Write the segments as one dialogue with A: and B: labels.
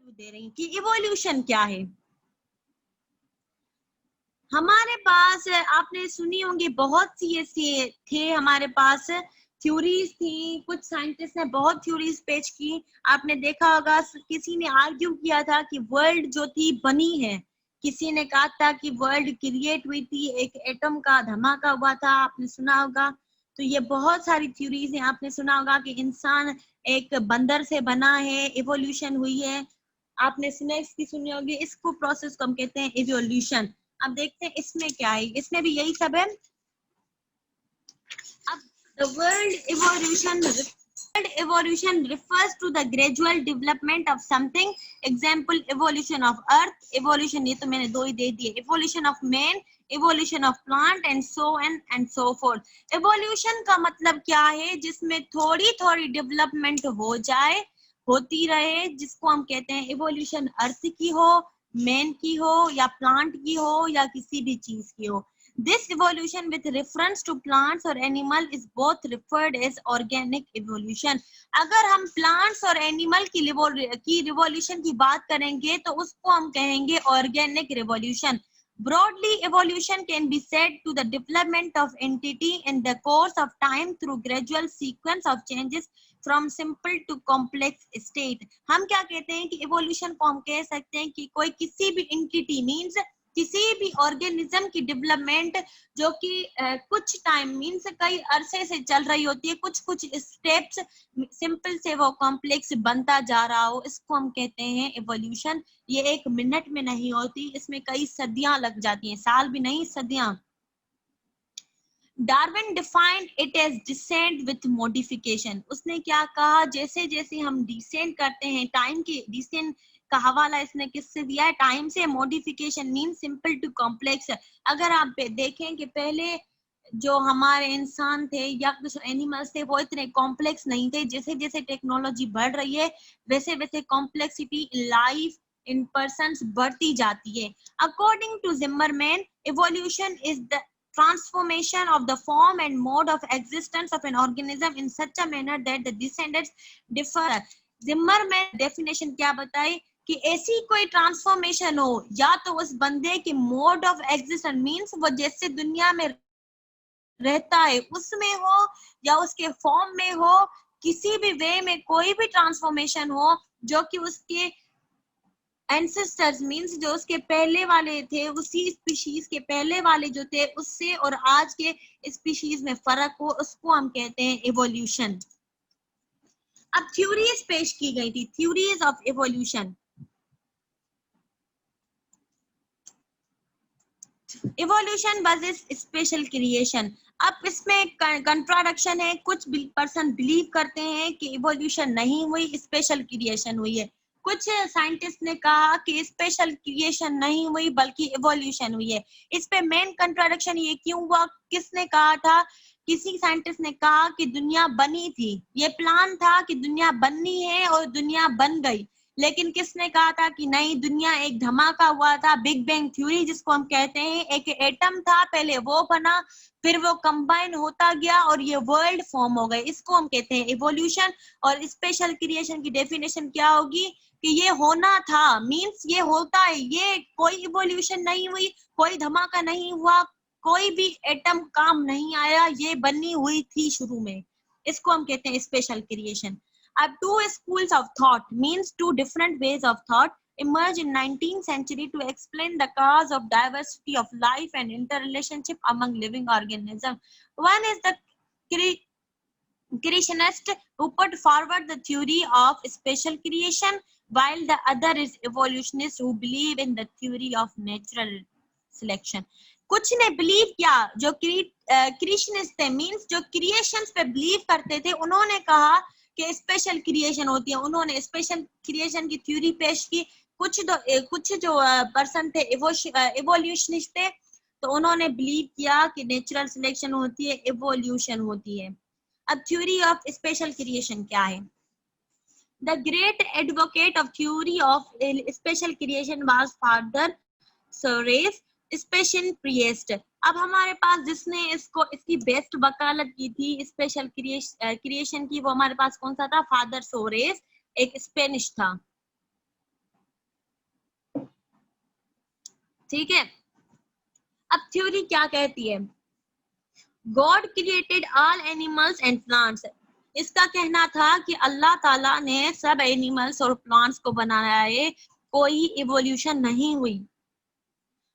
A: Value दे रही कि evolution क्या है। हमारे पास आपने सुनी होंगी बहुत सी ऐसे थे, हमारे पास थ्योरीज थी, कुछ साइंटिस्ट ने बहुत थ्योरीज पेश की। आपने देखा होगा किसी ने आर्ग्यू किया था कि वर्ल्ड जो थी बनी है, किसी ने कहा था कि वर्ल्ड क्रिएट हुई थी, एक एटम का धमाका हुआ था, आपने सुना होगा। तो ये बहुत सारी थ्योरीज हैं। आपने सुना होगा कि इंसान एक बंदर से बना है, इवोल्यूशन हुई है। आपने स्नेक्स की सुनी होगी, इसको प्रोसेस को हम कहते हैं इवोल्यूशन। अब देखते हैं इसमें क्या है, इसमें भी यही सब है। अब the world evolution refers to the gradual development of something. Example, evolution of earth, evolution, ये तो मैंने दो ही दे दिए, evolution of man, evolution of plant and so on and so forth. evolution का मतलब क्या है, जिसमें थोड़ी थोड़ी डेवलपमेंट हो जाए, होती रहे, जिसको हम कहते हैं evolution। अर्थ की हो, मैन की हो, या प्लांट की हो, या किसी भी चीज की हो। This evolution with reference to plants or animal is both referred as organic evolution. अगर हम plants और animal की revolution की बात करेंगे तो उसको हम कहेंगे organic revolution. Broadly, evolution can be said to the development of entity in the course of time through gradual sequence of changes from simple to complex state. हम क्या कहते हैं कि evolution को हम कह सकते हैं कि कोई किसी भी entity means किसी भी ऑर्गेनिज्म की डेवलपमेंट जो कि कुछ टाइम मीन्स कई अरसे से चल रही होती है, कुछ कुछ स्टेप्स सिंपल से वो कॉम्प्लेक्स बनता जा रहा हो, इसको हम कहते हैं इवोल्यूशन। ये एक मिनट में नहीं होती, इसमें कई सदियां लग जाती हैं, साल भी नहीं सदियां। Darwin defined it as descent with modification. उसने क्या कहा, जैसे जैसे हम डिसेंट करते हैं, टाइम के डिसेंट का हवाला इसने किससे दिया है, टाइम से। Modification mean simple to complex. अगर आप देखें कि पहले जो हमारे इंसान थे या कुछ एनिमल्स थे वो इतने कॉम्प्लेक्स नहीं थे, जैसे जैसे टेक्नोलॉजी बढ़ रही है वैसे वैसे कॉम्प्लेक्सिटी लाइफ इन पर्सन्स बढ़ती जाती है। According to Zimmerman, evolution is the transformation of the form and mode of existence of an organism in such a manner that the descendants differ. Zimmerman definition क्या बताई कि ऐसी कोई transformation हो, या तो उस बंदे के मोड ऑफ एग्जिस्टेंस मींस वो जैसे दुनिया में रहता है उसमें हो, या उसके फॉर्म में हो, किसी भी वे में कोई भी ट्रांसफॉर्मेशन हो जो कि उसके एंसेस्टर्स मींस जो उसके पहले वाले थे, उसी स्पीशीज के पहले वाले जो थे उससे और आज के स्पीशीज में फर्क हो, उसको हम कहते हैं इवोल्यूशन। अब थ्योरीज पेश की गई थी, theories of evolution. Evolution versus special creation. अब इसमें कंट्राडिक्शन है, कुछ पर्सन बिलीव करते हैं कि इवोल्यूशन नहीं हुई, स्पेशल क्रिएशन हुई है। कुछ साइंटिस्ट ने कहा कि स्पेशल क्रिएशन नहीं हुई बल्कि इवोल्यूशन हुई है। इस पे मेन कंट्राडिक्शन ये क्यों हुआ, किसने कहा था, किसी साइंटिस्ट ने कहा कि दुनिया बनी थी, ये प्लान था कि दुनिया बननी है और दुनिया बन गई। लेकिन किसने कहा था कि नहीं, दुनिया एक धमाका हुआ था, बिग बैंग थ्योरी जिसको हम कहते हैं, एक एटम था पहले वो बना, फिर वो कंबाइन होता गया और ये वर्ल्ड फॉर्म हो गए, इसको हम कहते हैं इवोल्यूशन। और स्पेशल क्रिएशन की डेफिनेशन क्या होगी कि ये होना था मींस ये होता है, ये कोई इवोल्यूशन नहीं हुई, कोई धमाका नहीं हुआ, कोई भी एटम काम नहीं आया, ये बनी हुई थी शुरू में, इसको हम कहते हैं special creation. Two schools of thought means two different ways of thought emerged in 19th century to explain the cause of diversity of life and interrelationship among living organisms. One is the creationist who put forward the theory of special creation, while the other is evolutionist who believe in the theory of natural selection. कुछ ने believe किया, जो क्रिएशनिस्ट थे means जो creations पे believe करते थे, उन्होंने कहा कि स्पेशल क्रिएशन होती है, उन्होंने स्पेशल क्रिएशन की थ्योरी पेश की। कुछ जो पर्सन थे इवोल्यूशनिस्ट थे, तो उन्होंने बिलीव किया कि नेचुरल सिलेक्शन होती है, इवोल्यूशन होती है। अब थ्योरी ऑफ स्पेशल क्रिएशन क्या है? The great advocate of theory of special creation was father Suarez special priest. अब हमारे पास जिसने इसकी बेस्ट वकालत की थी स्पेशल क्रिएशन की, वो हमारे पास कौन सा था? फादर सोरेस, एक स्पेनिश था। ठीक है, अब थ्योरी क्या कहती है, God created all animals and plants. इसका कहना था कि अल्लाह ताला ने सब एनिमल्स और प्लांट्स को बनाया है, कोई इवोल्यूशन नहीं हुई।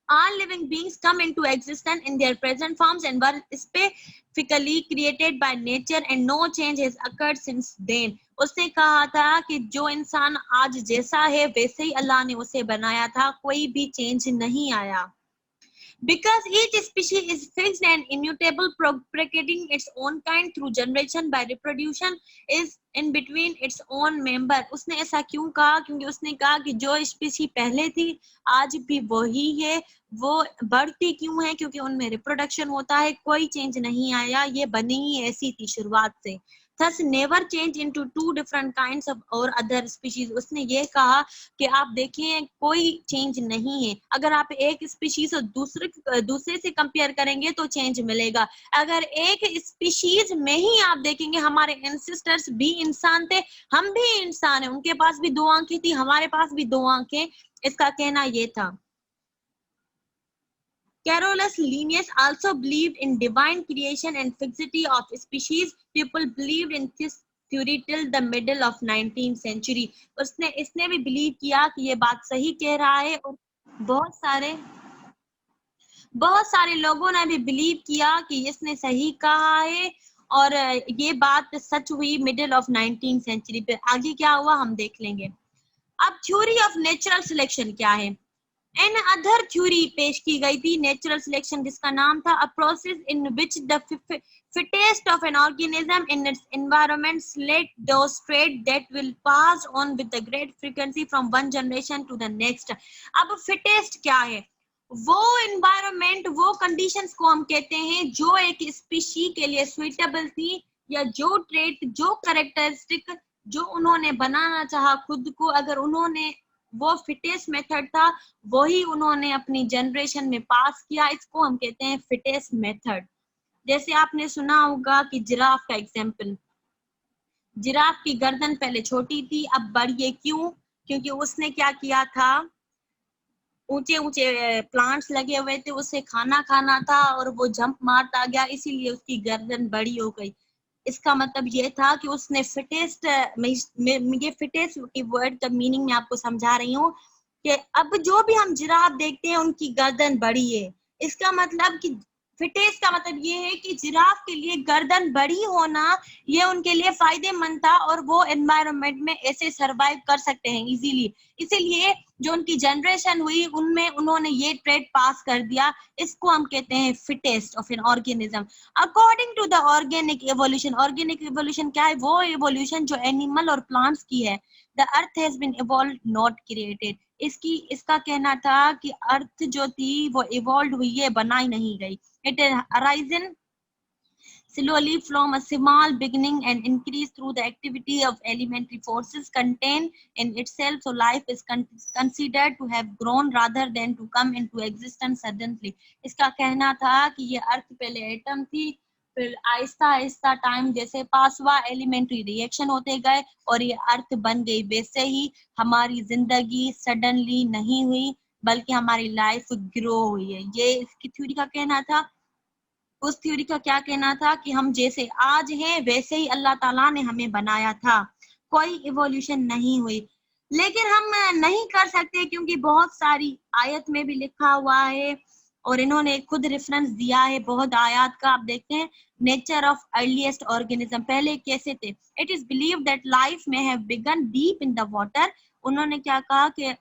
A: All living beings come into existence in their present forms and were specifically created by nature and no change has occurred since then. उसने कहा था कि जो इंसान आज जैसा है वैसे ही अल्लाह ने उसे बनाया था, कोई भी चेंज नहीं आया। Because each species is fixed and immutable, propagating its own kind through generation by reproduction is in between its own member. उसने ऐसा क्यों कहा? क्योंकि उसने कहा कि जो स्पीशी पहले थी आज भी वही है, वो बढ़ती क्यों है? क्योंकि उनमें रिप्रोडक्शन होता है, कोई चेंज नहीं आया, ये बनी ही ऐसी थी शुरुआत से। Thus never change into two different kinds of or other species. उसने ये कहा कि आप देखें कोई चेंज नहीं है, अगर आप एक स्पीशीज और दूसरे से कंपेयर करेंगे तो चेंज मिलेगा। अगर एक स्पीशीज में ही आप देखेंगे हमारे एंसेस्टर्स भी इंसान थे, हम भी इंसान हैं, उनके पास भी दो आंखें थी, हमारे पास भी दो आंखें, इसका कहना ये था। Carolus Linnaeus also believed in divine creation and fixity of species. People believed in this theory till the middle of 19th century. इसने भी बिलीव किया कि ये बात सही कह रहा है, और बहुत सारे लोगों ने भी बिलीव किया कि इसने सही कहा है, और ये बात सच हुई मिडिल ऑफ 19th सेंचुरी पे। आगे क्या हुआ हम देख लेंगे। अब थ्योरी ऑफ नेचुरल सिलेक्शन क्या है? एन अदर थ्योरी पेश की गई थी नेचुरल सिलेक्शन, जिसका नाम था a process in which the fittest of an organism in its environment select those trait that will pass on with the great frequency from one generation to the next. अब fittest क्या है? वो environment, वो conditions को हम कहते हैं जो एक स्पीशी के लिए सुइटेबल थी, या जो ट्रेट, जो कैरेक्टरिस्टिक जो उन्होंने बनाना चाहा खुद को, अगर उन्होंने वो फिटेस्ट मेथड था वही उन्होंने अपनी जनरेशन में पास किया, इसको हम कहते हैं फिटेस्ट मेथड। जैसे आपने सुना होगा कि जिराफ का एग्जांपल, जिराफ की गर्दन पहले छोटी थी अब बड़ी है, क्यों? क्योंकि उसने क्या किया था, ऊंचे ऊंचे प्लांट्स लगे हुए थे, उसे खाना खाना था और वो जंप मारता गया, इसीलिए उसकी गर्दन बड़ी हो गई। इसका मतलब ये था कि उसने फिटेस्ट, ये फिटेस्ट की वर्ड का मीनिंग मैं आपको समझा रही हूँ कि अब जो भी हम जिराफ देखते हैं उनकी गर्दन बड़ी है, इसका मतलब कि फिटेस्ट का मतलब ये है कि जिराफ के लिए गर्दन बड़ी होना ये उनके लिए फायदेमंद था, और वो एनवायरनमेंट में ऐसे सरवाइव कर सकते हैं इजीली, इसीलिए जो उनकी जनरेशन हुई उनमें उन्होंने ये ट्रेड पास कर दिया, इसको हम कहते हैं fittest of an organism. According to the organic evolution, organic evolution क्या है? वो एवोल्यूशन जो एनिमल और प्लांट्स की है। The earth has been evolved not created, इसका कहना था कि अर्थ जो थी वो इवॉल्व हुई है, बनाई नहीं गई। It has arisen slowly from a small beginning and increased through the activity of elementary forces contained in itself. So life is considered to have grown rather than to come into existence suddenly. इसका कहना था कि ये अर्थ पहले atom थी, फिर Aahista Aahista time जैसे पास हुआ, एलिमेंट्री रिएक्शन होते गए और ये अर्थ बन गई। वैसे ही हमारी जिंदगी सडनली नहीं हुई, बल्कि हमारी लाइफ ग्रो हुई है। ये इसकी थ्योरी का कहना था। उस थ्योरी का क्या कहना था कि हम जैसे आज हैं वैसे ही अल्लाह ताला ने हमें बनाया था, कोई इवोल्यूशन नहीं हुई। लेकिन हम नहीं कर सकते क्योंकि बहुत सारी आयत में भी लिखा हुआ है और इन्होंने खुद रेफरेंस दिया है बहुत आयत का। आप देखते हैं नेचर ऑफ अर्लीस्ट ऑर्गेनिज्म, पहले कैसे थे। It is believe that life may have begun deep in the water. उन्होंने क्या कहा कि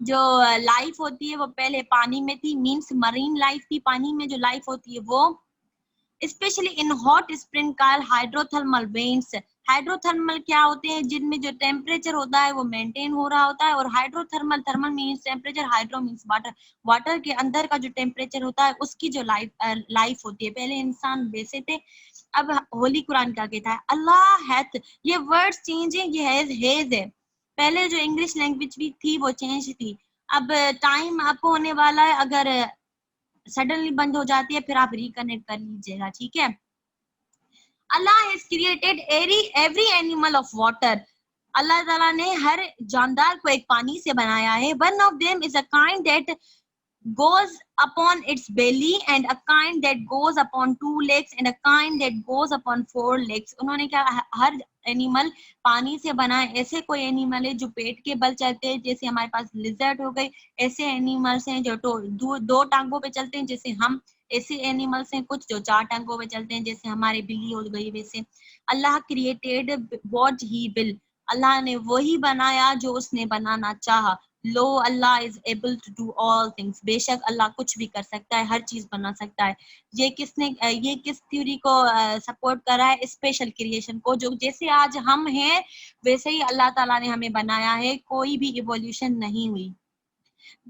A: जो लाइफ होती है वो पहले पानी में थी, मींस मरीन लाइफ थी, पानी में जो लाइफ होती है वो, specially in hot spring called hydrothermal veins. Hydrothermal क्या होते हैं? जिनमें जो टेम्परेचर होता है वो मेंटेन हो रहा होता है, और hydrothermal, thermal means temperature, hydro means water, water के अंदर का जो टेम्परेचर होता है उसकी जो लाइफ होती है। पहले इंसान वैसे थे। अब होली कुरान क्या कहता है? अल्लाह हैथ, ये वर्ड्स चेंज है, ये हैज है। पहले जो इंग्लिश लैंग्वेज भी थी वो चेंज थी। अब टाइम आपको होने वाला है, अगर सडनली बंद हो जाती है फिर आप रिकनेक्ट कर लीजिएगा, ठीक है। Allah has created every animal of water. अल्लाह ताला ने हर जानदार को एक पानी से बनाया है. One of them is a kind that goes upon its belly and a kind that goes upon 2 legs and a kind that goes upon 4 legs. उन्होंने क्या हर एनिमल पानी से बना है. ऐसे कोई एनिमल है जो पेट के बल चलते हैं, जैसे हमारे पास लिजर्ड हो गई. ऐसे एनिमल्स हैं जो दो टांगों पे चलते हैं जैसे हम. ऐसे एनिमल्स हैं कुछ जो 4 टांगों पे चलते हैं जैसे हमारे बिल्ली हो गई. वैसे Allah created what he will. अल्लाह ने वही बनाया जो उसने बनाना चाहा. Lo Allah is able to do all things. बेशक अल्लाह कुछ भी कर सकता है, हर चीज बना सकता है. ये किस थ्योरी को सपोर्ट कर रहा है? स्पेशल क्रिएशन को. जो जैसे आज हम हैं वैसे ही अल्लाह ताला ने हमें बनाया है, कोई भी इवोल्यूशन नहीं हुई.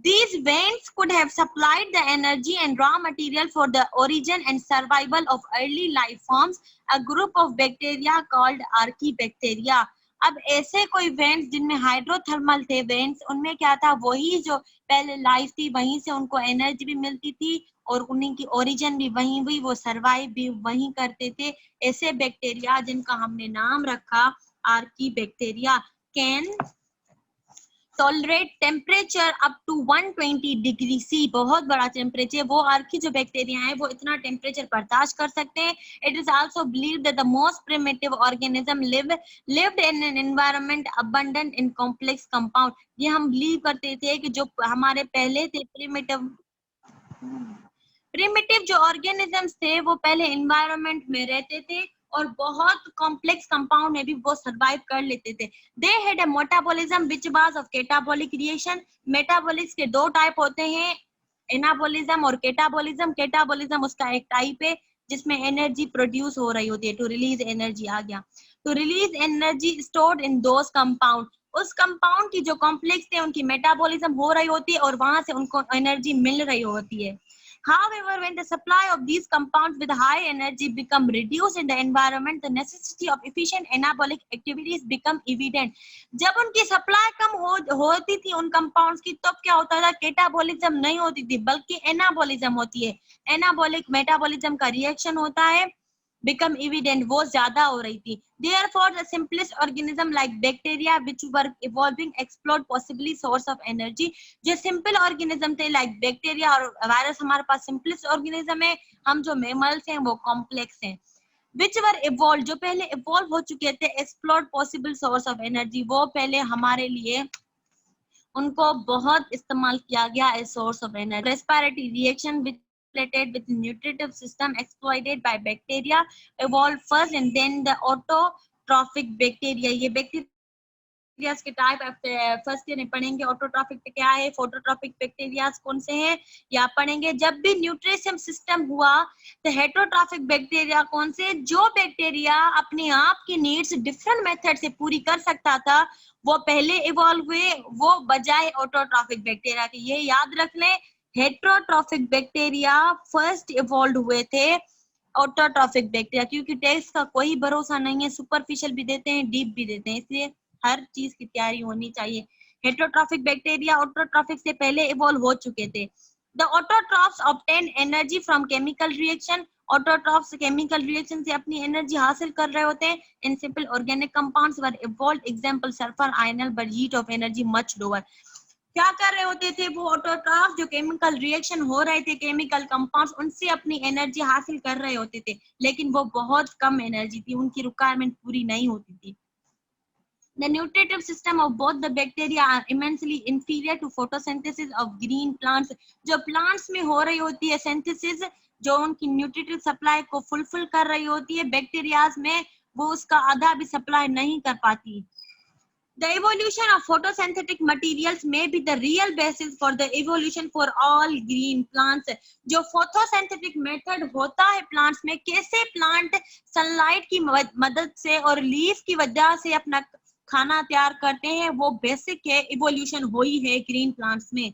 A: These veins could have supplied the energy and raw material for the origin and survival of early life forms, a group of bacteria called archaebacteria. अब ऐसे कोई वेंट्स जिनमें हाइड्रोथर्मल थे वेंट्स, उनमें क्या था, वही जो पहले लाइफ थी वहीं से उनको एनर्जी भी मिलती थी और उन्हीं की ओरिजिन भी वहीं हुई, वो सरवाइव भी वहीं करते थे. ऐसे बैक्टीरिया जिनका हमने नाम रखा archaebacteria can tolerate temperature up to 120 degree C. बहुत बड़ा टेम्परेचर. वो आर्की जो बैक्टीरिया है वो इतना टेम्परेचर बर्दाश्त कर सकते हैं. It is also believed that the most primitive organism lived in an environment abundant in complex compound. ये हम बिलीव करते थे कि जो हमारे पहले थे प्रिमिटिव जो ऑर्गेनिजम्स थे वो पहले एनवायरनमेंट में रहते थे और बहुत कॉम्प्लेक्स कंपाउंड में भी वो सर्वाइव कर लेते थे. They had a metabolism which was of catabolic reaction. Metabolics के 2 टाइप होते हैं, एनाबॉलिज्म और कैटाबॉलिज्म. कैटाबॉलिज्म उसका एक टाइप है जिसमें एनर्जी प्रोड्यूस हो रही होती है. टू रिलीज एनर्जी आ गया. To release energy stored in those compound. उस कंपाउंड की जो कॉम्प्लेक्स थे उनकी मेटाबॉलिज्म हो रही होती है और वहां से उनको एनर्जी मिल रही होती है. However, when the supply of these compounds with high energy become reduced in the environment, the necessity of efficient anabolic activities become evident. जब उनकी सप्लाई कम होती थी उन कंपाउंड्स की, तब क्या होता था, कैटाबॉलिज्म नहीं होती थी बल्कि एनाबॉलिज्म होती है. एनाबॉलिक मेटाबॉलिज्म का रिएक्शन होता है, become evident, वो ज्यादा हो रही थी. Therefore, the simplest organism like bacteria which were evolving explored possibly source of energy. जो simple organism थे like bacteria और वायरस हमारे पास simplest organism है. हम जो mammals हैं वो complex हैं. Which were evolved, जो पहले evolve हो चुके थे, explored possible source of energy. वो पहले हमारे लिए उनको बहुत इस्तेमाल किया गया as source of energy. Respiratory reaction which related with nutritive system exploited by bacteria evolved first and then the autotrophic bacteria. ये बैक्टीरिया के टाइप फर्स्ट ईयर में पढ़ेंगे. ऑटोट्रॉफिक पे क्या है, फोटोट्रॉफिक बैक्टीरिया कौन से हैं या पढ़ेंगे. जब भी न्यूट्रिशन सिस्टम हुआ तो हेटरोट्रॉफिक बैक्टीरिया कौन से, जो बैक्टीरिया अपने आप की नीड्स डिफरेंट मेथड से पूरी कर सकता था वो पहले इवॉल्व हुए, वो बजाय ऑटोट्रॉफिक बैक्टीरिया के. ये याद रख लें, हेटरोट्रॉफिक बैक्टीरिया फर्स्ट इवॉल्व हुए थे ऑटोट्रॉफिक बैक्टीरिया, क्योंकि टेस्ट का कोई भरोसा नहीं है, सुपरफिशियल भी देते हैं डीप भी देते हैं, इसलिए हर चीज की तैयारी होनी चाहिए. हेटरोट्रॉफिक बैक्टीरिया ऑटोट्रॉफिक से पहले इवॉल्व हो चुके थे. The autotrophs obtain energy from chemical reaction. Autotrophs chemical reaction से अपनी एनर्जी हासिल कर रहे होते हैं. In simple organic compounds were evolve. Example sulphur आयनल but heat of energy much lower. क्या कर रहे होते थे वो ऑटोट्रॉफ, जो केमिकल रिएक्शन हो रहे थे केमिकल कंपाउंड्स उनसे अपनी एनर्जी हासिल कर रहे होते थे, लेकिन वो बहुत कम एनर्जी थी, उनकी रिक्वायरमेंट पूरी नहीं होती थी. The nutritive system of both the bacteria are immensely inferior to photosynthesis of green plants. जो plants में हो रही होती है synthesis, जो उनकी nutritive supply को fulfill कर रही होती है, bacterias में वो उसका आधा भी supply नहीं कर पाती. The evolution of photosynthetic materials may be the real basis for the evolution for all green plants. जो photosynthetic method होता है plants में, कैसे plant sunlight की मदद से और leaf की वजह से अपना खाना तैयार करते हैं, वो बेसिक है, evolution हुई है green plants में.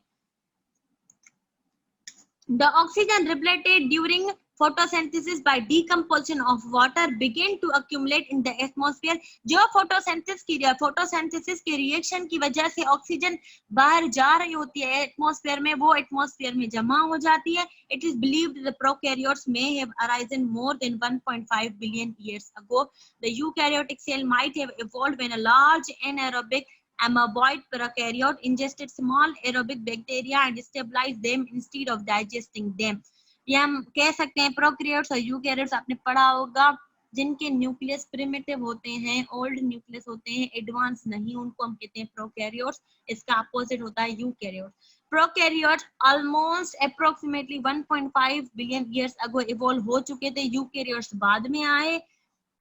A: The oxygen liberated during photosynthesis by decomposition of water begin to accumulate in the atmosphere. जो photosynthesis के reaction की वजह से ऑक्सीजन बाहर जा रही होती है एटमॉस्फेयर में, वो एटमॉस्फेयर में जमा हो जाती है. It is believed the prokaryotes may have arisen more than 1.5 billion years ago. The eukaryotic cell might have evolved when a large anaerobic amoeboid prokaryote ingested small aerobic bacteria and stabilized them instead of digesting them. ये हम कह सकते हैं prokaryotes और eukaryotes आपने पढ़ा होगा जिनके न्यूक्लियस प्रिमिटिव होते हैं, ओल्ड न्यूक्लियस होते हैं, एडवांस नहीं, उनको हम कहते हैं प्रोकैरियोट्स. इसका अपोजिट होता है eukaryotes. Prokaryotes almost approximately 1.5 billion years ago evolve हो चुके थे. यूकैरियोट्स बाद में आए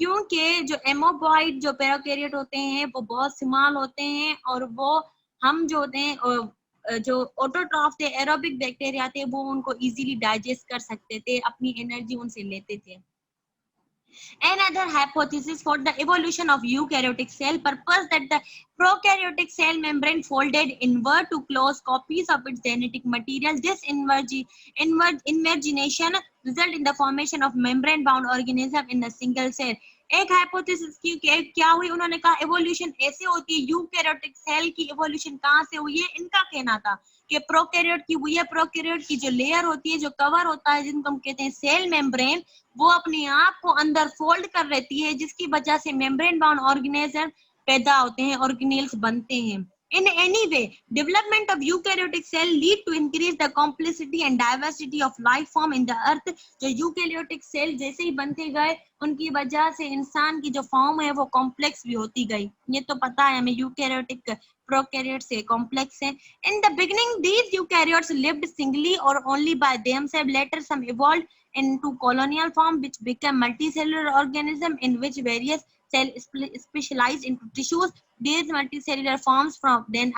A: क्योंकि जो एमोबॉइड जो प्रोकैरियोट होते हैं वो बहुत स्मॉल होते हैं और वो हम जो होते हैं जो ऑटोट्रॉफ थे, एरोबिक बैक्टीरिया थे, वो उनको इजीली डाइजेस्ट कर सकते थे, अपनी एनर्जी उनसे लेते थे. Another hypothesis for the evolution of eukaryotic cell purpose that the prokaryotic cell membrane folded inward to close copies of its genetic material. This invergination result in the formation of membrane bound organism in a single cell. एक hypothesis की क्या हुई, उन्होंने कहा evolution ऐसे होती है. Eukaryotic cell की एवोल्यूशन कहाँ से हुई है, इनका कहना था कि प्रोकैरियोट की हुई है. प्रोकैरियोट की जो लेयर होती है, जो कवर होता है, जिनको हम कहते हैं सेल मेम्ब्रेन, वो अपने आप को अंदर फोल्ड कर लेती है, जिसकी वजह से मेम्ब्रेन बाउंड ऑर्गेनिज्म पैदा होते हैं, ऑर्गेनेल्स बनते हैं. In any way, development of eukaryotic cell lead to increase the complexity and diversity of life form in the earth. जो eukaryotic cell जैसे ही बनते गए, उनकी वजह से इंसान की जो फॉर्म है वो कॉम्प्लेक्स भी होती गई. ये तो पता है हमें, यूकैरियोटिक प्रोकैरियोट से कॉम्प्लेक्स है. In the beginning, these eukaryotes lived singly or only by themselves. Later, some evolved into colonial form, which became multicellular organism in which various cells specialized into tissues. These multicellular forms from then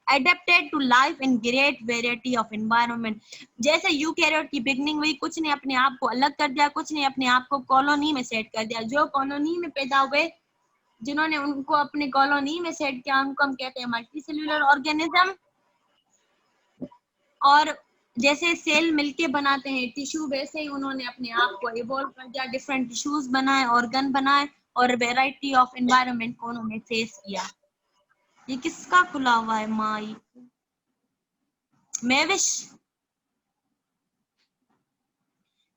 A: adapted to life in great variety of environment. जैसे eukaryote की beginning हुई, कुछ ने अपने आप को अलग कर दिया, कुछ ने अपने आप को कॉलोनी में सेट कर दिया. जो कॉलोनी में पैदा हुए, जिन्होंने उनको अपने कॉलोनी में सेट किया, उनको हम कहते हैं मल्टीसेल्युलर ऑर्गेनिज्म. और जैसे सेल मिलके बनाते हैं टिश्यू, वैसे ही उन्होंने अपने आप को इवॉल्व कर दिया, डिफरेंट टिश्यूज बनाए, ऑर्गन बनाए और वेराइटी ऑफ एनवायरनमेंट को उन्होंने फेस किया. ये किसका खुला हुआ है माई? मेविश.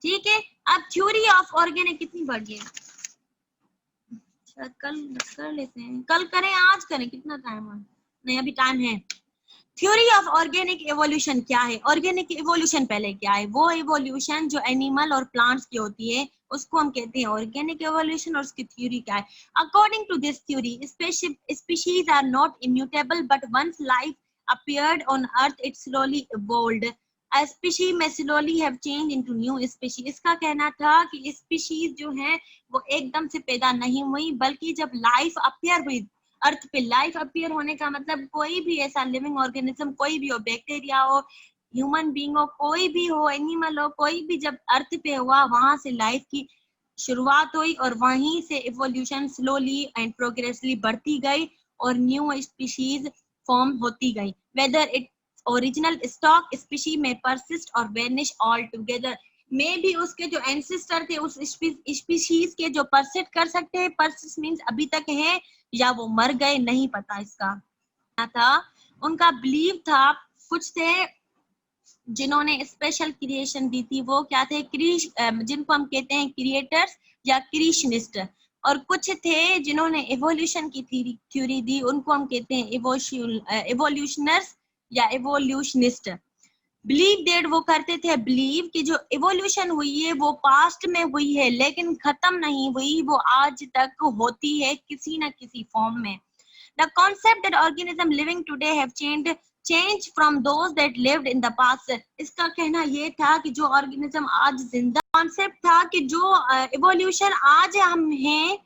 A: ठीक है, अब थ्योरी ऑफ ऑर्गेनिक कितनी बढ़ गई? कल कर लेते हैं, कल करें, आज करें, कितना टाइम है? नहीं, अभी टाइम है. थ्योरी ऑफ ऑर्गेनिक एवोल्यूशन क्या है? ऑर्गेनिक एवोल्यूशन पहले क्या है? वो एवोल्यूशन जो एनिमल और प्लांट्स की होती है उसको हम कहते हैं ऑर्गेनिक एवोल्यूशन. और उसकी थ्योरी क्या है? According to this theory, species are not immutable but once life appeared on earth it slowly evolved. A species may slowly have changed into new species. इसका कहना था कि स्पीशीज जो है वो एकदम से पैदा नहीं हुई, बल्कि जब लाइफ अपीयर हुई अर्थ पे. लाइफ अपीयर होने का मतलब कोई भी ऐसा लिविंग ऑर्गेनिज्म, कोई भी हो, बैक्टीरिया हो, ह्यूमन बीइंग हो, कोई भी हो, एनिमल हो, कोई भी जब अर्थ पे हुआ, वहां से लाइफ की शुरुआत हुई और वहीं से इवोल्यूशन स्लोली एंड प्रोग्रेसिवली बढ़ती गई और न्यू स्पीशीज फॉर्म होती गई. Whether it original stock species में परसिस्ट और वेनिश ऑल टुगेदर. में भी उसके जो एंसेस्टर थे उस स्पीशीज के जो परसिस्ट कर सकते हैं, परसिस्ट मींस अभी तक है या वो मर गए, नहीं पता. इसका था उनका बिलीव था. कुछ थे जिन्होंने स्पेशल क्रिएशन दी थी, वो क्या थे? जिनको हम कहते हैं क्रिएटर्स या क्रिएशनिस्ट. और कुछ थे जिन्होंने एवोल्यूशन की थ्योरी दी, उनको हम कहते हैं एवोल्यूशनर्स या एवोल्यूशनिस्ट. बिलीव डेट वो करते थे, बिलीव कि जो इवोल्यूशन हुई है वो पास्ट में हुई है लेकिन खत्म नहीं हुई, वो आज तक होती है किसी न किसी फॉर्म में. The concept that organism living today have changed from those that lived in the past. इसका कहना ये था कि जो ऑर्गेनिज्म आज जिंदा, कॉन्सेप्ट था कि जो इवोल्यूशन आज हम हैं,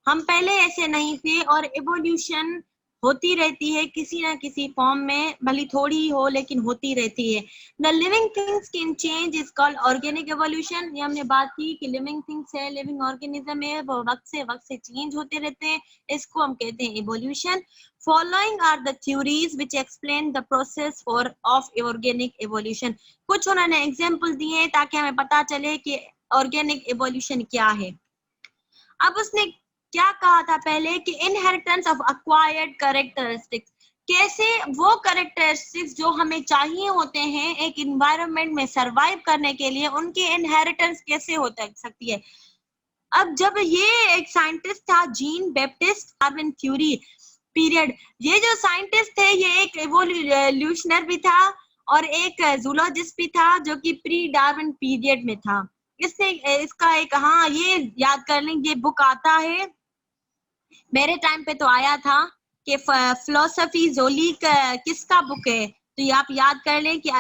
A: हम पहले ऐसे नहीं थे और इवोल्यूशन होती रहती है किसी ना किसी फॉर्म में, भली थोड़ी हो लेकिन होती रहती है. The living things can change is called organic evolution. ये हमने बात की कि लिविंग थिंग्स है, लिविंग ऑर्गेनिज्म है, वो वक्त से चेंज होते रहते हैं, इसको हम कहते हैं evolution. Following are the theories which explain the process of organic evolution. कुछ उन्होंने एग्जाम्पल दिए हैं ताकि हमें पता चले कि ऑर्गेनिक एवोल्यूशन क्या है। अब उसने क्या कहा था पहले कि इनहेरिटेंस ऑफ एक्वायर्ड कैरेक्टरिस्टिक्स, कैसे वो कैरेक्टरिस्टिक्स जो हमें चाहिए होते हैं एक इन्वायरमेंट में सरवाइव करने के लिए, उनकी इनहेरिटेंस कैसे हो सकती है। अब जब ये एक साइंटिस्ट था Jean Baptiste Darwin theory period, ये जो साइंटिस्ट थे ये एक एवोल्यूशनर भी था और एक जूलॉजिस्ट भी था जो कि प्री डार्विन पीरियड में था। इसने इसका एक, हाँ ये याद कर लें, ये बुक आता है, मेरे टाइम पे तो आया था कि फिलोसफी जोलिक किसका बुक है, तो ये आप याद कर लें कि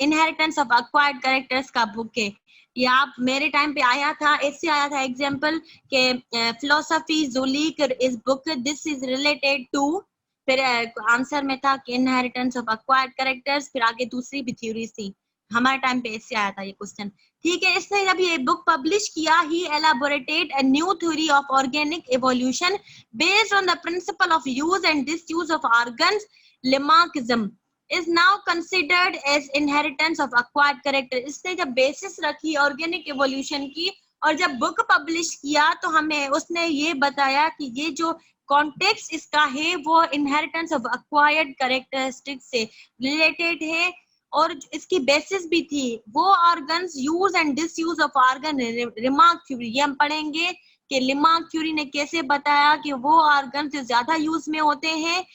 A: इनहेरिटेंस ऑफ एक्वायर्ड कैरेक्टर्स का बुक है। ये आप मेरे टाइम पे आया था, ऐसे आया था एग्जांपल के फिलोसफी जोलिक इस book this is related to, फिर आंसर में था कि इनहेरिटेंस ऑफ एक्वायर्ड कैरेक्टर्स, फिर आगे दूसरी भी थ्योरीज थी। हमारे टाइम पे ऐसे आया था ये क्वेश्चन, ठीक है। इसने जब ये बुक पब्लिश किया, he elaborated a new theory of organic evolution based on the principle of use and disuse of organs. Lamarckism is now considered as inheritance of acquired character। इसने जब बेसिस रखी organic evolution की और जब book publish किया तो हमें उसने ये बताया कि ये जो कॉन्टेक्स्ट इसका है वो इनहेरिटेंस ऑफ एक्वायर्ड कैरेक्टरिस्टिक्स से रिलेटेड है और इसकी बेसिस भी थी वो organs use and disuse of organ. Remark theory ये हम पढ़ेंगे कि रिमार्क थ्योरी ने कैसे बताया कि वो ऑर्गन जो ज्यादा यूज में होते हैं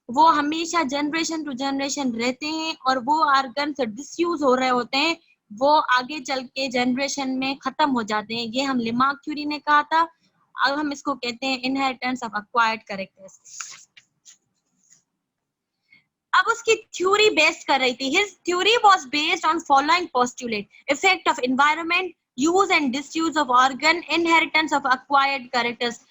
A: वो हमेशा जनरेशन टू जनरेशन रहते हैं और वो ऑर्गन डिसयूज हो रहे होते हैं वो आगे चल के जनरेशन में खत्म हो जाते हैं। ये हम लिमार्क थ्योरी ने कहा था। अब हम इसको कहते हैं इनहेरिटेंस ऑफ एक्वायर्ड कैरेक्टरिस्टिक्स। अब उसकी थ्योरी बेस्ड कर रही थी, his theory was based on following postulate: effect of environment, use and disuse of organ, inheritance of acquired characters.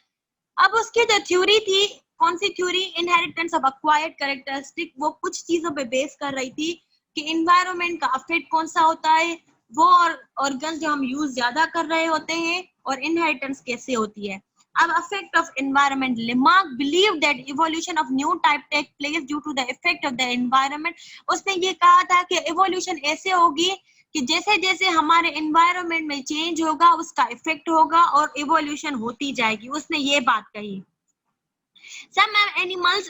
A: अब उसकी जो थ्योरी थी, कौन सी theory? Inheritance of acquired characteristic. वो कुछ चीजों पे बेस कर रही थी कि एनवायरनमेंट का इफेक्ट कौन सा होता है, वो ऑर्गन्स जो हम यूज ज्यादा कर रहे होते हैं, और इनहेरिटेंस कैसे होती है। अब effect of environment, Lamarck believe that evolution of new type take place due to the effect of the environment. उसने ये कहा था कि इवोल्यूशन ऐसे होगी कि जैसे जैसे हमारे एनवायरनमेंट में चेंज होगा उसका इफेक्ट होगा और इवोल्यूशन होती जाएगी। उसने ये बात कही। Some animals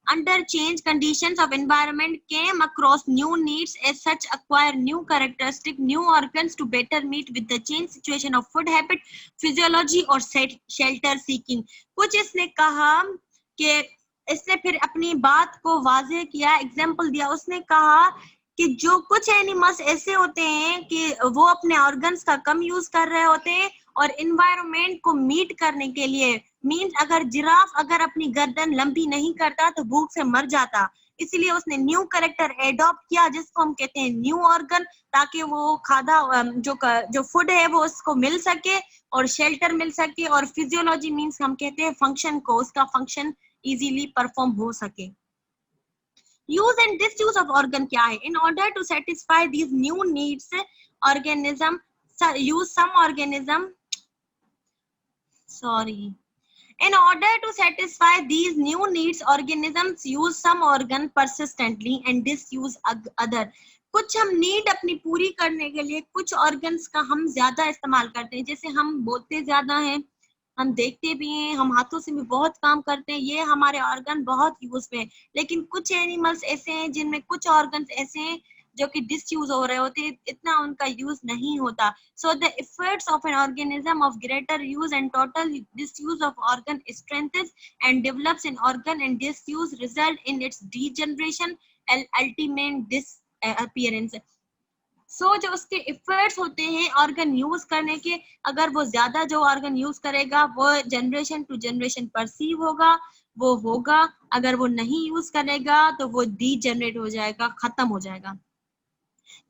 A: under change conditions of environment came across new needs, as such acquire new characteristic, new organs to better meet with the change situation of food habit, physiology और shelter seeking। कुछ इसने कहा कि इसने फिर अपनी बात को वाज़ेह किया, एग्जाम्पल दिया। उसने कहा कि जो कुछ एनिमल्स ऐसे होते हैं कि वो अपने ऑर्गन्स का कम यूज कर रहे होते हैं और इन्वायरमेंट को मीट करने के लिए, मीन्स अगर जिराफ अगर अपनी गर्दन लंबी नहीं करता तो भूख से मर जाता, इसलिए उसने न्यू कैरेक्टर एडॉप्ट किया जिसको हम कहते हैं न्यू ऑर्गन, ताकि वो खादा जो फूड है वो उसको मिल सके और शेल्टर मिल सके, और फिजियोलॉजी मीन्स हम कहते हैं फंक्शन को, उसका फंक्शन इजीली परफॉर्म हो सके। Use and disuse of organ क्या है? In order to satisfy these new needs organism use some organism In order to satisfy these new needs, organisms use some organ persistently and disuse other। कुछ हम need अपनी पूरी करने के लिए कुछ ऑर्गन्स का हम ज्यादा इस्तेमाल करते हैं, जैसे हम बोलते ज्यादा हैं, हम देखते भी हैं, हम हाथों से भी बहुत काम करते हैं, ये हमारे ऑर्गन बहुत यूज में है। लेकिन कुछ एनिमल्स ऐसे हैं जिनमें कुछ ऑर्गन्स ऐसे हैं जो कि डिसयूज हो रहे होते हैं, इतना उनका यूज नहीं होता। So the effects of an organism of greater use and total disuse of organ strengthens and develops in organ and disuse result in its degeneration and ultimate disappearance. So जो उसके इफेक्ट्स होते हैं organ use करने के, अगर वो ज्यादा जो ऑर्गन यूज करेगा वो जनरेशन टू जनरेशन परसीव होगा, वो होगा। अगर वो नहीं यूज करेगा तो वो डीजनरेट हो जाएगा, खत्म हो जाएगा।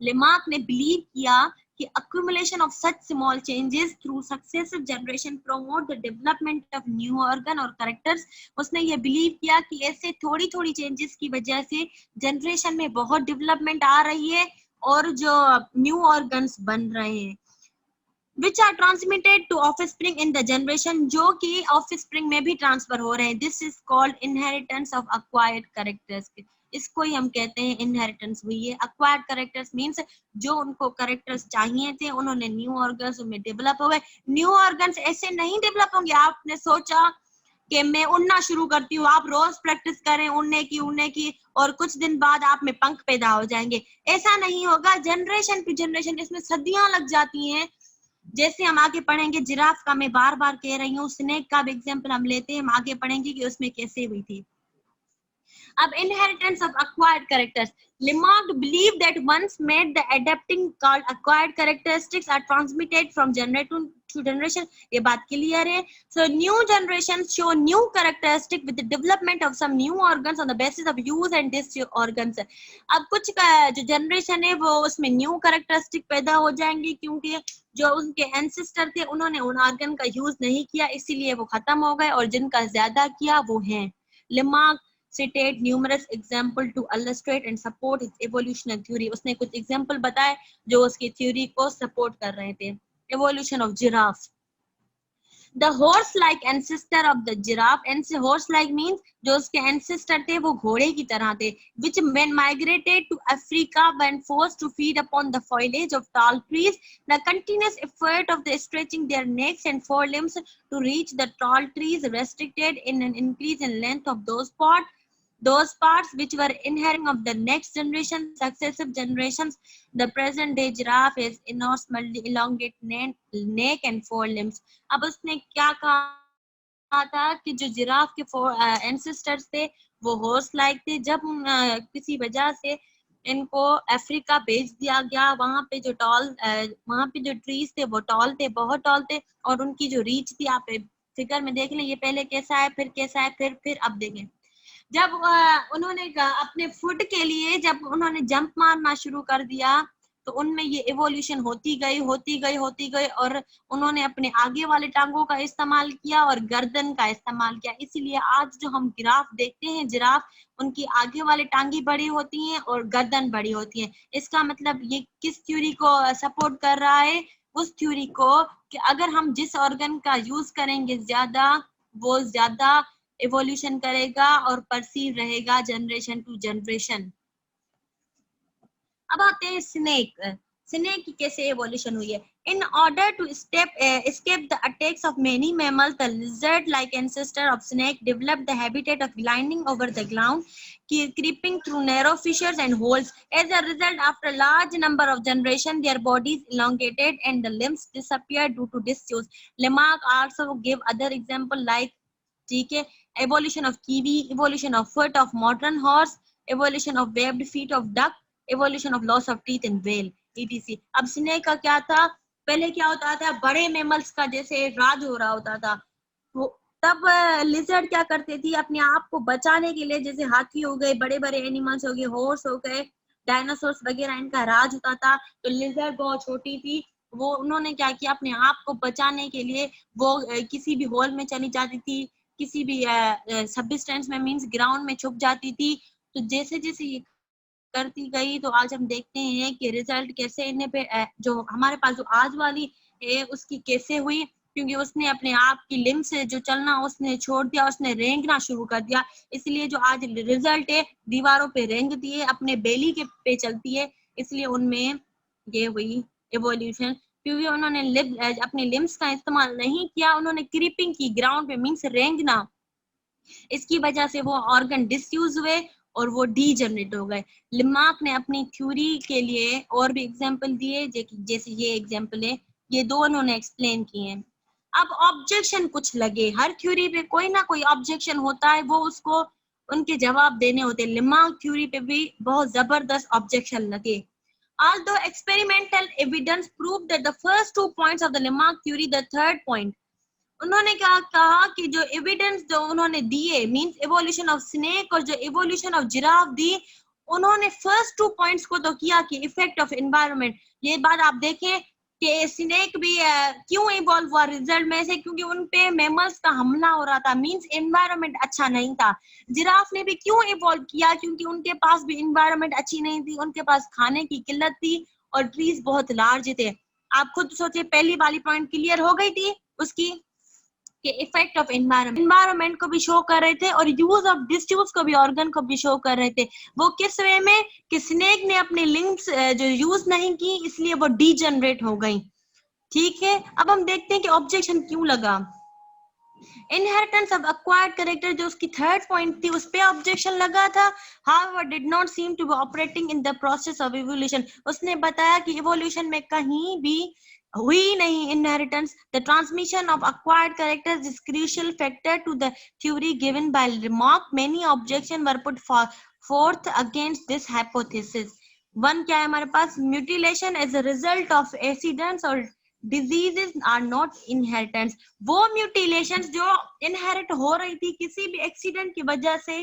A: लेमार्क ने बिलीव किया कि accumulation of such small changes through successive generation promote the development of new organ और characters। उसने ये बिलीव किया कि ऐसे थोड़ी थोड़ी चेंजेस की वजह से जनरेशन में बहुत डेवलपमेंट आ रही है और जो न्यू ऑर्गन्स बन रहे हैं। which are transmitted to offspring in the generation, जो कि offspring में भी ट्रांसफर हो रहे हैं. This is called inheritance of acquired characters. इसको ही हम कहते हैं इनहेरिटेंस हुई है. acquired characters means जो उनको कैरेक्टर्स चाहिए थे उन्होंने न्यू ऑर्गन्स उनमें डेवलप हो गए. न्यू ऑर्गन्स ऐसे नहीं डेवलप होंगे. आपने सोचा कि मैं उड़ना शुरू करती हूँ, आप रोज प्रैक्टिस करें उड़ने की और कुछ दिन बाद आप में पंख पैदा हो जाएंगे. ऐसा नहीं होगा. जनरेशन टू जनरेशन इसमें सदियां लग जाती हैं. जैसे हम आगे पढ़ेंगे जिराफ का मैं बार बार कह रही हूँ, स्नेक का भी एग्जाम्पल हम लेते हैं, हम आगे पढ़ेंगे कि उसमें कैसे हुई थी. अब inheritance of acquired characters. Lamarck believed that once made the adapting called acquired characteristics are transmitted from generation to generation. ये बात क्लियर है. So new generations show new characteristic with the development of some new organs on the basis of use and disuse organs. अब कुछ जो generation है वो उसमें new characteristic पैदा हो जाएंगे क्योंकि जो उनके एंसेस्टर थे उन्होंने उन ऑर्गन का यूज नहीं किया, इसीलिए वो खत्म हो गए, और जिनका ज्यादा किया वो हैं. Lamarck cited numerous example to illustrate and support his evolutionary theory. उसने कुछ एग्जाम्पल बताए जो उसकी थ्योरी को सपोर्ट कर रहे थे. Evolution of giraffe. The horse-like ancestor of the giraffe, and horse-like means जो उसके ancestor थे वो घोड़े की तरह थे, which when migrated to Africa when forced to feed upon the foliage of tall trees, the continuous effort of the stretching their necks and forelimbs to reach the tall trees restricted in an increase in length of those parts which were inheriting of the next generation, successive generations. The present day giraffe is enormously elongate neck and forelimbs. अब उसने क्या कहा था कि जो giraffe के ancestors थे वो हॉर्स लाइक थे. जब किसी वजह से इनको अफ्रीका भेज दिया गया, वहां पे जो ट्रीज थे वो टॉल थे, बहुत टॉल थे, और उनकी जो रीच थी, आप फिगर में देख लें, ये पहले कैसा है फिर कैसा है फिर अब देखें. जब उन्होंने अपने फूड के लिए जब उन्होंने जंप मारना शुरू कर दिया तो उनमें ये इवोल्यूशन होती गई और उन्होंने अपने आगे वाले टांगों का इस्तेमाल किया और गर्दन का इस्तेमाल किया. इसीलिए आज जो हम जिराफ देखते हैं, जिराफ उनकी आगे वाले टांगी बड़ी होती हैं और गर्दन बड़ी होती है. इसका मतलब ये किस थ्योरी को सपोर्ट कर रहा है? उस थ्योरी को कि अगर हम जिस ऑर्गन का यूज करेंगे ज्यादा, वो ज्यादा इवोल्यूशन करेगा और परसीव रहेगा जनरेशन टू जनरेशन. अब आते हैं स्नेक की कैसे इवोल्यूशन हुई है. In order to escape the attacks of many mammals, the lizard-like ancestor of snake developed the habitat of gliding over the ground, creeping through narrow fissures and holes. As a result, after a large number of generations, their bodies elongated and the limbs disappeared due to disuse. Lamarck also gave other examples like ठीक है, evolution of kiwi, evolution of foot of modern horse, evolution of webbed feet of duck, evolution of loss of teeth in whale, etc. अब snake का क्या था? पहले क्या होता था, बड़े मैमल्स का जैसे राज हो रहा होता था, तब लिजर्ड क्या करते थी अपने आप को बचाने के लिए, जैसे हाथी हो गए, बड़े बड़े एनिमल्स हो गए, हॉर्स हो गए, डायनासोर्स वगैरह, इनका राज होता था. तो लिजर्ड बहुत छोटी थी, वो उन्होंने क्या किया, अपने आप को बचाने के लिए वो किसी भी होल में चली जाती थी, किसी भी सबस्टेंस में, मींस ग्राउंड में छुप जाती थी. तो जैसे जैसे ये करती गई तो आज हम देखते हैं कि रिजल्ट कैसे इन्हें पे जो हमारे पास जो आज वाली है उसकी कैसे हुई, क्योंकि उसने अपने आप की लिम्ब से जो चलना उसने छोड़ दिया, उसने रेंगना शुरू कर दिया. इसलिए जो आज रिजल्ट है, दीवारों पे रेंगती है, अपने बेली के पे चलती है, इसलिए उनमें ये हुई इवोल्यूशन. क्योंकि उन्होंने अपने लिम्स का इस्तेमाल नहीं किया, उन्होंने क्रीपिंग की, ग्राउंड पे मींस रेंगना, इसकी वजह से वो ऑर्गन डिसयूज हुए और वो डीजनरेट हो गए. लिमार्क ने अपनी थ्योरी के लिए और भी एग्जांपल दिए, जैसे ये एग्जांपल है, ये दो उन्होंने एक्सप्लेन किए हैं. अब ऑब्जेक्शन कुछ लगे, हर थ्योरी पे कोई ना कोई ऑब्जेक्शन होता है, वो उसको उनके जवाब देने होते हैं. लिमार्क थ्योरी पे भी बहुत जबरदस्त ऑब्जेक्शन लगे. Although experimental evidence proved that the first 2 points of the Lamarck theory, the third point, उन्होंने क्या कहा कि जो एविडेंस जो उन्होंने दिए, मींस इवोल्यूशन ऑफ स्नेक और जो इवोल्यूशन ऑफ जिराफ दी, उन्होंने फर्स्ट 2 पॉइंट्स को तो किया कि इफेक्ट ऑफ एनवायरनमेंट. ये बात आप देखें कि स्नेक भी क्यों इवॉल्व हुआ रिजल्ट में से, क्योंकि उन पे मैमल्स का हमला हो रहा था, मींस एनवायरनमेंट अच्छा नहीं था. जिराफ ने भी क्यों इवॉल्व किया, क्योंकि उनके पास भी एनवायरनमेंट अच्छी नहीं थी, उनके पास खाने की किल्लत थी और ट्रीज बहुत लार्ज थे. आप खुद सोचिए, पहली वाली पॉइंट क्लियर हो गई थी उसकी कि इफेक्ट ऑफ एनवायरमेंट को भी शो कर रहे थे और यूज ऑफ डिसयूज को भी, ऑर्गन को भी शो कर रहे थे। वो किस वे में कि स्नेक ने अपनी लिंक्स जो यूज नहीं की इसलिए वो डीजनरेट हो गई। ठीक है, अब हम देखते हैं कि ऑब्जेक्शन क्यों लगा। इनहेरिटेंस ऑफ एक्वायर्ड कैरेक्टर जो उसकी थर्ड पॉइंट थी उस पे ऑब्जेक्शन लगा था। However did not seem to be operating in the process of evolution. उसने बताया कि इवोल्यूशन में कहीं भी हुई नहीं inheritance. The transmission of acquired characters is crucial factor to the theory given by Lamarck. Many objection were put forth against this hypothesis. One क्या है हमारे पास, mutilation as a result of accidents और डिजीजेस आर नॉट इनहेरिटेंस। वो mutilations जो inherit हो रही थी किसी भी एक्सीडेंट की वजह से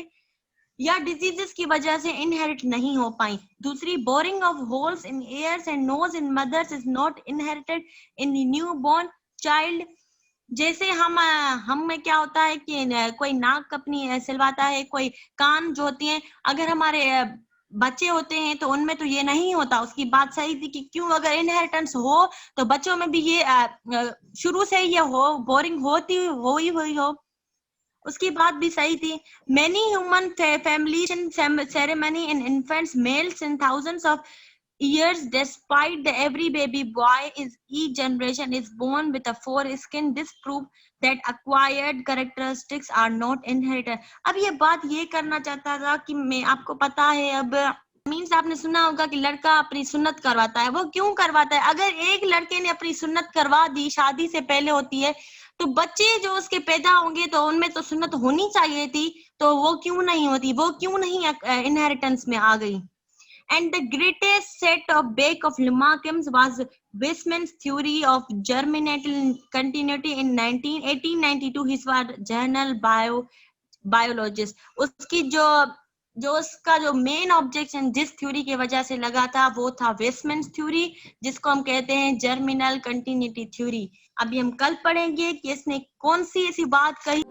A: या डिजीजेस की वजह से इनहेरिट नहीं हो पाई। दूसरी, boring of holes in ears and nose in mothers is not inherited in new born child. जैसे हम में क्या होता है कि कोई नाक अपनी सिलवाता है, कोई कान जो होती है, अगर हमारे बच्चे होते हैं तो उनमें तो ये नहीं होता। उसकी बात सही थी कि क्यों, अगर इनहेरिटेंस हो तो बच्चों में भी ये शुरू से ये हो, बोरिंग होती हुई हो। उसकी बात भी सही थी। Many human families in ceremony in infants males in thousands of years despite the every baby boy is each generation is born with a foreskin. This proof that acquired characteristics are not inherited. अब ये बात ये करना चाहता था कि मैं आपको पता है, अब मीन्स आपने सुना होगा कि लड़का अपनी सुन्नत करवाता है। वो क्यों करवाता है? अगर एक लड़के ने अपनी सुन्नत करवा दी, शादी से पहले होती है, तो बच्चे जो उसके पैदा होंगे तो उनमें तो सुन्नत होनी चाहिए थी, तो वो क्यों नहीं होती, वो क्यों नहीं इनहेरिटेंस में आ गई। And the greatest set of back of Lamarck's was Weismann's theory of germinational continuity in 1892. His was Journal Biologist. उसकी जो उसका जो मेन ऑब्जेक्शन जिस थ्योरी की वजह से लगा था वो था वेस्टमैन्स थ्योरी, जिसको हम कहते हैं जर्मिनल कंटिन्यूटी थ्योरी। अभी हम कल पढ़ेंगे कि इसने कौन सी ऐसी बात कही